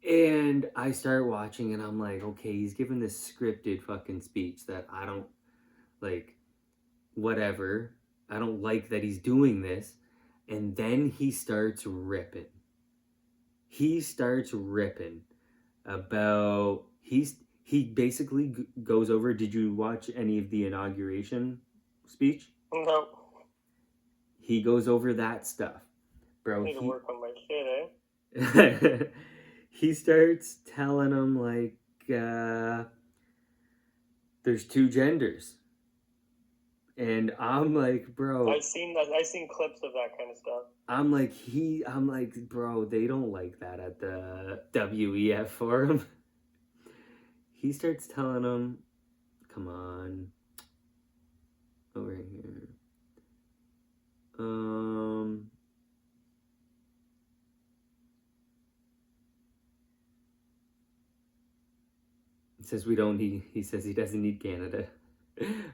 And I start watching, and I'm like, okay, he's giving this scripted fucking speech that I don't, like, whatever. I don't like that he's doing this. And then he starts ripping. About, he basically goes over, did you watch any of the inauguration speech? No. He goes over that stuff. Bro, I need to work on my shit, eh? He starts telling him, like, there's 2 genders. And I'm like, bro. I've seen clips of that kind of stuff. I'm like, bro, they don't like that at the WEF forum. He starts telling him, come on, over here. says we don't need. He says he doesn't need Canada,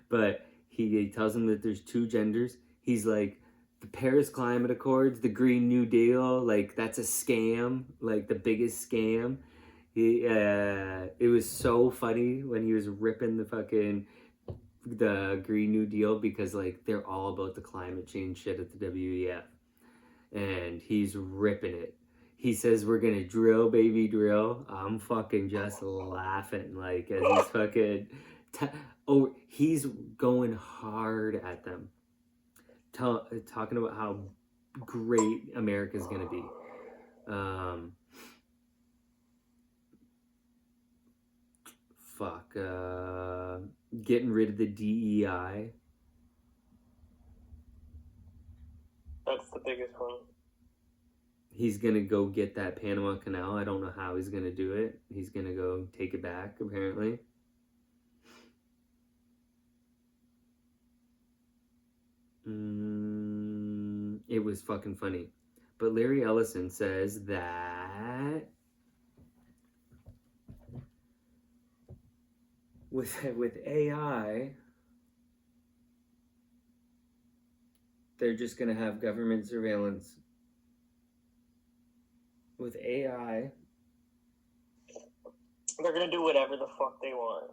but he tells him that there's two genders. He's like, the Paris Climate Accords, the Green New Deal, like that's a scam, like the biggest scam. It was so funny when he was ripping the Green New Deal, because like they're all about the climate change shit at the WEF, and he's ripping it. He says we're gonna drill, baby, drill. I'm fucking just laughing, like, as he's fucking he's going hard at them, talking about how great America's gonna be. Getting rid of the DEI. That's the biggest one. He's gonna go get that Panama Canal. I don't know how he's gonna do it. He's gonna go take it back, apparently. It was fucking funny. But Larry Ellison says that with AI, they're just gonna have government surveillance. With AI, they're gonna do whatever the fuck they want.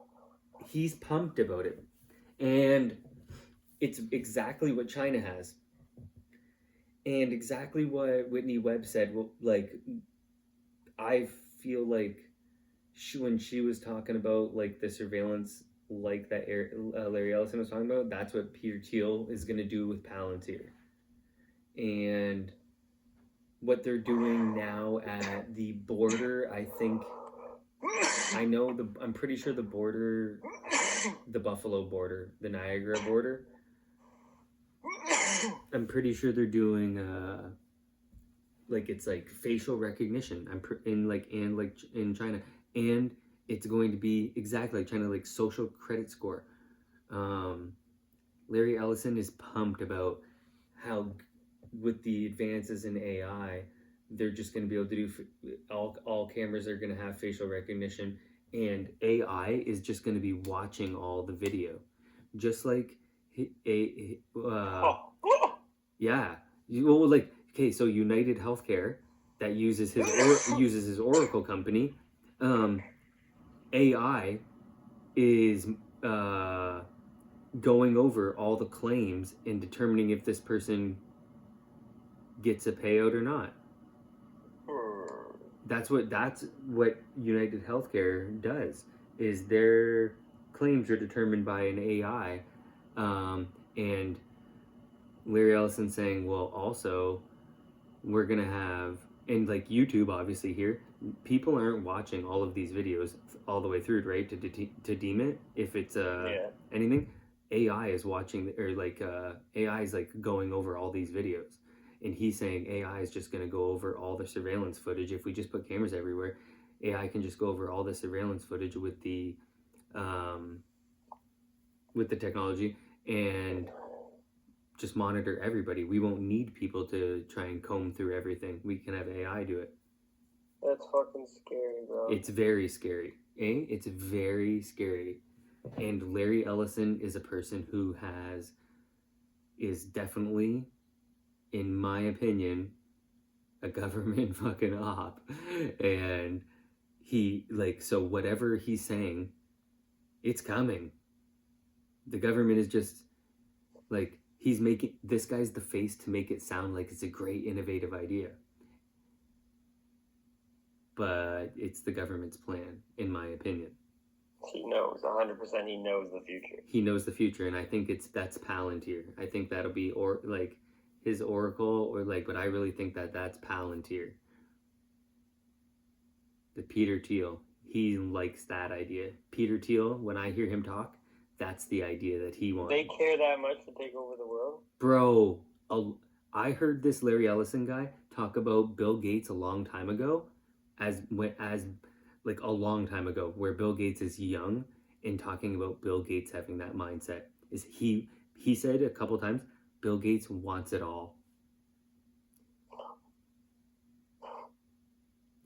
He's pumped about it, and it's exactly what China has, and exactly what Whitney Webb said. Well, like, I feel like when she was talking about like the surveillance, like that Larry Ellison was talking about, that's what Peter Thiel is going to do with Palantir, and what they're doing now at the border. I'm pretty sure the border, the Buffalo border, the Niagara border, I'm pretty sure they're doing like, it's like facial recognition. In China, and it's going to be exactly like China, like social credit score. Larry Ellison is pumped about how, with the advances in AI, they're just going to be able to do all cameras are going to have facial recognition, and AI is just going to be watching all the video, just like yeah. Okay, so United Healthcare, that uses his Oracle company, AI is going over all the claims and determining if this person gets a payout or not. That's what United Healthcare does. Is their claims are determined by an AI, and Larry Ellison saying, well, also we're gonna have, and like YouTube, obviously here, people aren't watching all of these videos all the way through, right? To deem it if it's anything. AI is watching, or like AI is like going over all these videos, and he's saying AI is just gonna go over all the surveillance footage. If we just put cameras everywhere, AI can just go over all the surveillance footage with the technology, and just monitor everybody. We won't need people to try and comb through everything. We can have AI do it. That's fucking scary, bro. It's very scary. It's very scary. And Larry Ellison is a person who is definitely, in my opinion, a government fucking op. And so whatever he's saying, it's coming. The government is just like, this guy's the face to make it sound like it's a great innovative idea. But it's the government's plan, in my opinion. He knows, 100%, he knows the future. He knows the future, and I think that's Palantir. I think that'll be, or like, his Oracle, or like, but I really think that's Palantir. The Peter Thiel, he likes that idea. Peter Thiel, when I hear him talk, that's the idea that he wants. They care that much to take over the world? Bro, I heard this Larry Ellison guy talk about Bill Gates a long time ago, as like a long time ago, where Bill Gates is young, and talking about Bill Gates having that mindset. Is he said a couple times, Bill Gates wants it all.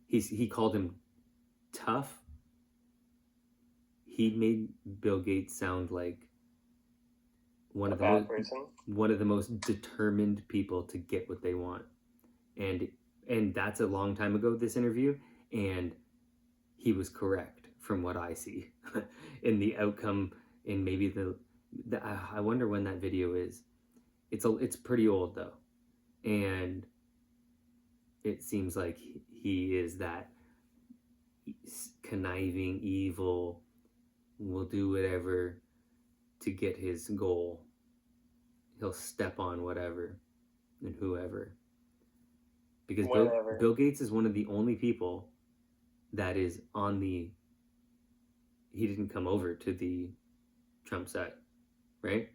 He called him tough, he made Bill Gates sound like one A of the bad person. one of the most determined people to get what they want, and that's a long time ago, this interview, and he was correct from what I see in the outcome. And maybe I wonder when that video is. It's pretty old though, and it seems like he is that conniving, evil, will do whatever to get his goal. He'll step on whatever and whoever. Because Bill Gates is one of the only people that is on the. He didn't come over to the Trump side, right?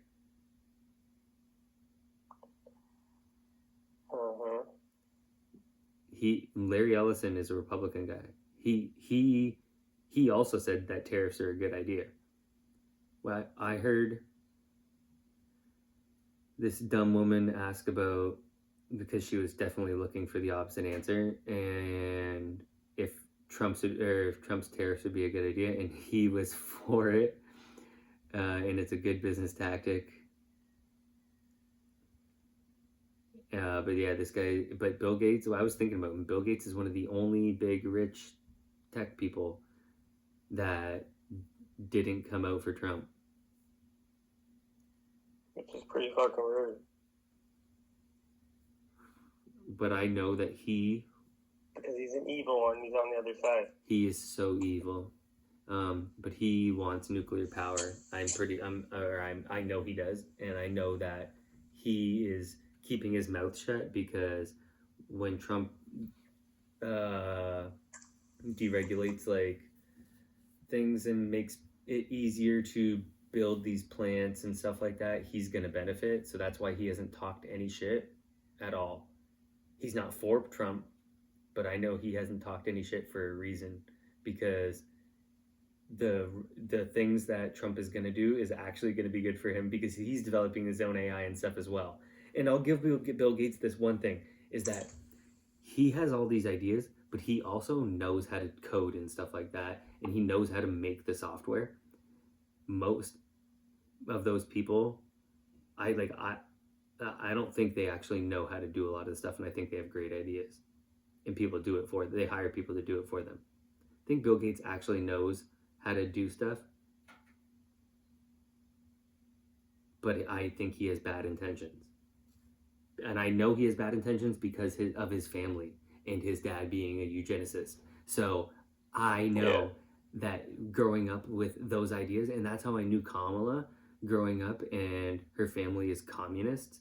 Larry Ellison is a Republican guy. He also said that tariffs are a good idea. Well, I heard this dumb woman ask about, because she was definitely looking for the opposite answer, and if Trump's tariffs would be a good idea, and he was for it, and it's a good business tactic. But yeah, but Bill Gates, I was thinking about him. Bill Gates is one of the only big, rich tech people that didn't come out for Trump. Which is pretty fucking rude. But I know that because he's an evil one, he's on the other side. He is so evil. But he wants nuclear power. I know he does, and I know that he is keeping his mouth shut, because when Trump deregulates like things and makes it easier to build these plants and stuff like that, he's gonna benefit. So that's why he hasn't talked any shit at all. He's not for Trump, but I know he hasn't talked any shit for a reason, because the things that Trump is going to do is actually going to be good for him, because he's developing his own AI and stuff as well. And I'll give Bill Gates this one thing, is that he has all these ideas, but he also knows how to code and stuff like that, and he knows how to make the software. Most of those people, I don't think they actually know how to do a lot of the stuff, and I think they have great ideas, and people do it for them. They hire people to do it for them. I think Bill Gates actually knows how to do stuff, but I think he has bad intentions. And I know he has bad intentions because of his family and his dad being a eugenicist. So I know that growing up with those ideas, and that's how I knew Kamala growing up, and her family is communists.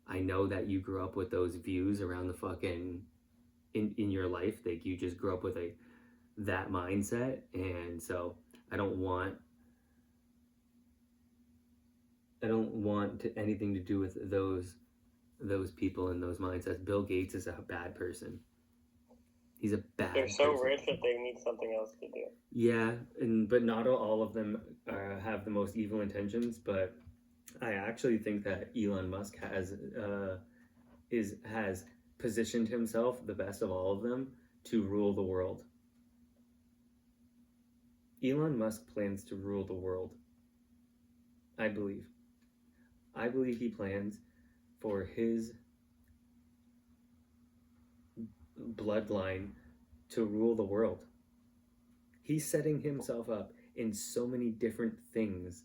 I know that you grew up with those views around the fucking in your life. Like, you just grew up with that mindset, and so I don't want anything to do with those people and those mindsets. Bill Gates is a bad person. He's a bad They're so person. rich that they need something else to do. Yeah, but not all of them have the most evil intentions. But I actually think that Elon Musk has positioned himself the best of all of them to rule the world. Elon Musk plans to rule the world. I believe he plans for his bloodline to rule the world. He's setting himself up in so many different things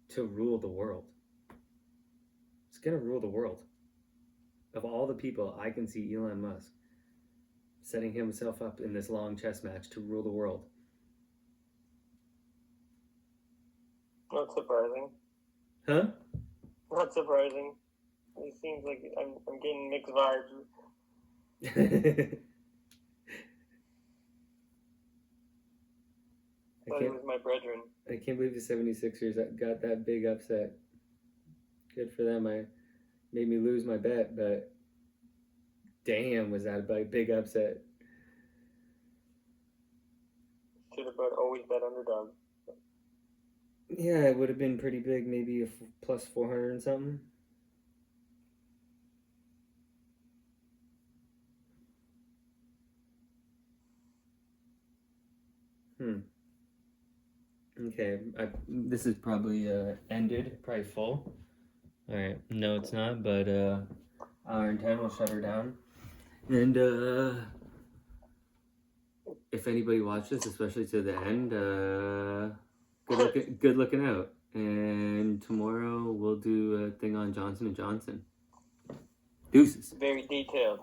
to rule the world. He's gonna rule the world. Of all the people, I can see Elon Musk setting himself up in this long chess match to rule the world. Not surprising. Huh? Not surprising. It seems like I'm getting mixed vibes. I thought it was my brethren. I can't believe the 76ers got that big upset. Good for them. Made me lose my bet, but damn, was that a big upset. Should have always bet underdog. Yeah, it would have been pretty big, maybe a plus 400 and something. Okay, this is probably ended, probably full. All right, no, it's not, but hour and 10 will shut her down. And if anybody watched this, especially to the end, good looking out. And tomorrow we'll do a thing on Johnson and Johnson. Deuces. Very detailed.